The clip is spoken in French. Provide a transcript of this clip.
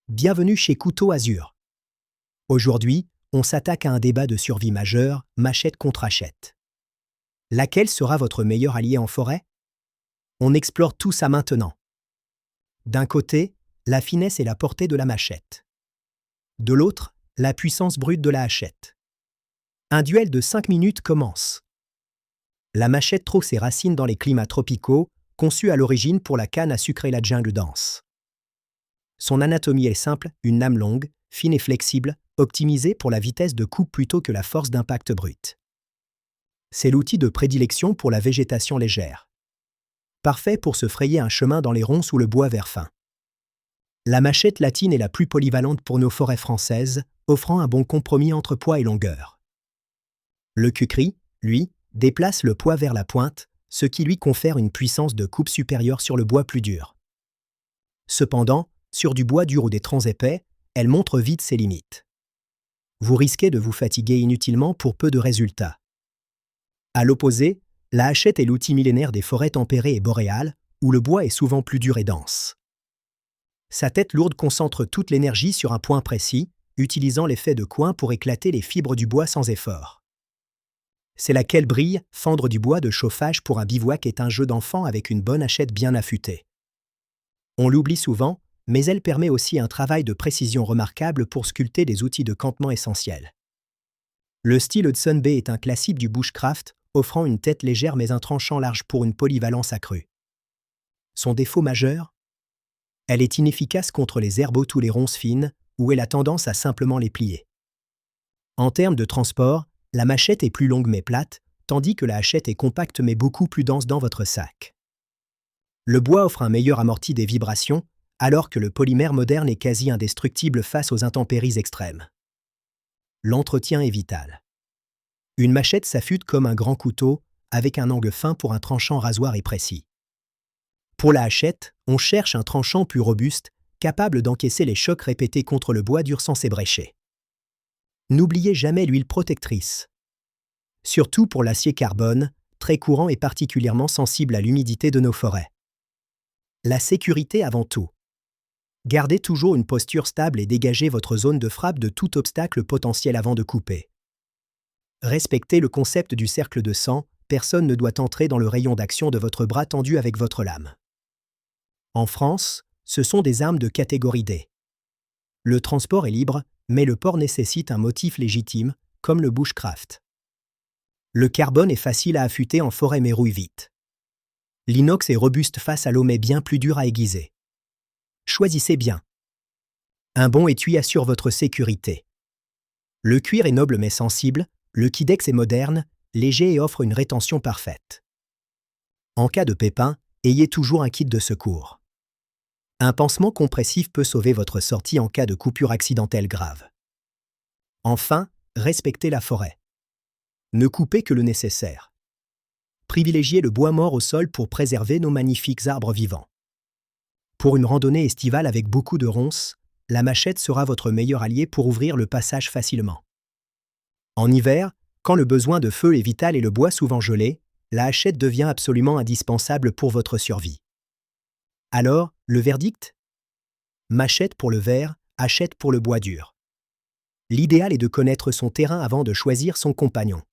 Bienvenue chez Couteau Azur. Aujourd'hui, on s'attaque à un débat de survie majeur, machette contre hachette. Laquelle sera votre meilleur allié en forêt? On explore tout ça maintenant. D'un côté, la finesse et la portée de la machette. De l'autre, la puissance brute de la hachette. Un duel de 5 minutes commence. La machette trouve ses racines dans les climats tropicaux, conçus à l'origine pour la canne à sucre et la jungle dense. Son anatomie est simple, une lame longue, fine et flexible, optimisée pour la vitesse de coupe plutôt que la force d'impact brute. C'est l'outil de prédilection pour la végétation légère. Parfait pour se frayer un chemin dans les ronces ou le bois vert fin. La machette latine est la plus polyvalente pour nos forêts françaises, offrant un bon compromis entre poids et longueur. Le kukri, lui, déplace le poids vers la pointe, ce qui lui confère une puissance de coupe supérieure sur le bois plus dur. Cependant, sur du bois dur ou des troncs épais, elle montre vite ses limites. Vous risquez de vous fatiguer inutilement pour peu de résultats. À l'opposé, la hachette est l'outil millénaire des forêts tempérées et boréales, où le bois est souvent plus dur et dense. Sa tête lourde concentre toute l'énergie sur un point précis, utilisant l'effet de coin pour éclater les fibres du bois sans effort. C'est laquelle brille, fendre du bois de chauffage pour un bivouac est un jeu d'enfant avec une bonne hachette bien affûtée. On l'oublie souvent, mais elle permet aussi un travail de précision remarquable pour sculpter des outils de campement essentiels. Le style Hudson Bay est un classique du bushcraft, offrant une tête légère mais un tranchant large pour une polyvalence accrue. Son défaut majeur? Elle est inefficace contre les herbes hautes ou les ronces fines, où elle a tendance à simplement les plier. En termes de transport, la machette est plus longue mais plate, tandis que la hachette est compacte mais beaucoup plus dense dans votre sac. Le bois offre un meilleur amorti des vibrations, alors que le polymère moderne est quasi indestructible face aux intempéries extrêmes. L'entretien est vital. Une machette s'affûte comme un grand couteau, avec un angle fin pour un tranchant rasoir et précis. Pour la hachette, on cherche un tranchant plus robuste, capable d'encaisser les chocs répétés contre le bois dur sans s'ébrécher. N'oubliez jamais l'huile protectrice. Surtout pour l'acier carbone, très courant et particulièrement sensible à l'humidité de nos forêts. La sécurité avant tout. Gardez toujours une posture stable et dégagez votre zone de frappe de tout obstacle potentiel avant de couper. Respectez le concept du cercle de 100, personne ne doit entrer dans le rayon d'action de votre bras tendu avec votre lame. En France, ce sont des armes de catégorie D. Le transport est libre, mais le port nécessite un motif légitime, comme le bushcraft. Le carbone est facile à affûter en forêt mais rouille vite. L'inox est robuste face à l'eau mais bien plus dur à aiguiser. Choisissez bien. Un bon étui assure votre sécurité. Le cuir est noble mais sensible, le Kydex est moderne, léger et offre une rétention parfaite. En cas de pépin, ayez toujours un kit de secours. Un pansement compressif peut sauver votre sortie en cas de coupure accidentelle grave. Enfin, respectez la forêt. Ne coupez que le nécessaire. Privilégiez le bois mort au sol pour préserver nos magnifiques arbres vivants. Pour une randonnée estivale avec beaucoup de ronces, la machette sera votre meilleur allié pour ouvrir le passage facilement. En hiver, quand le besoin de feu est vital et le bois souvent gelé, la hachette devient absolument indispensable pour votre survie. Alors, le verdict? Machette pour le verre, hachette pour le bois dur. L'idéal est de connaître son terrain avant de choisir son compagnon.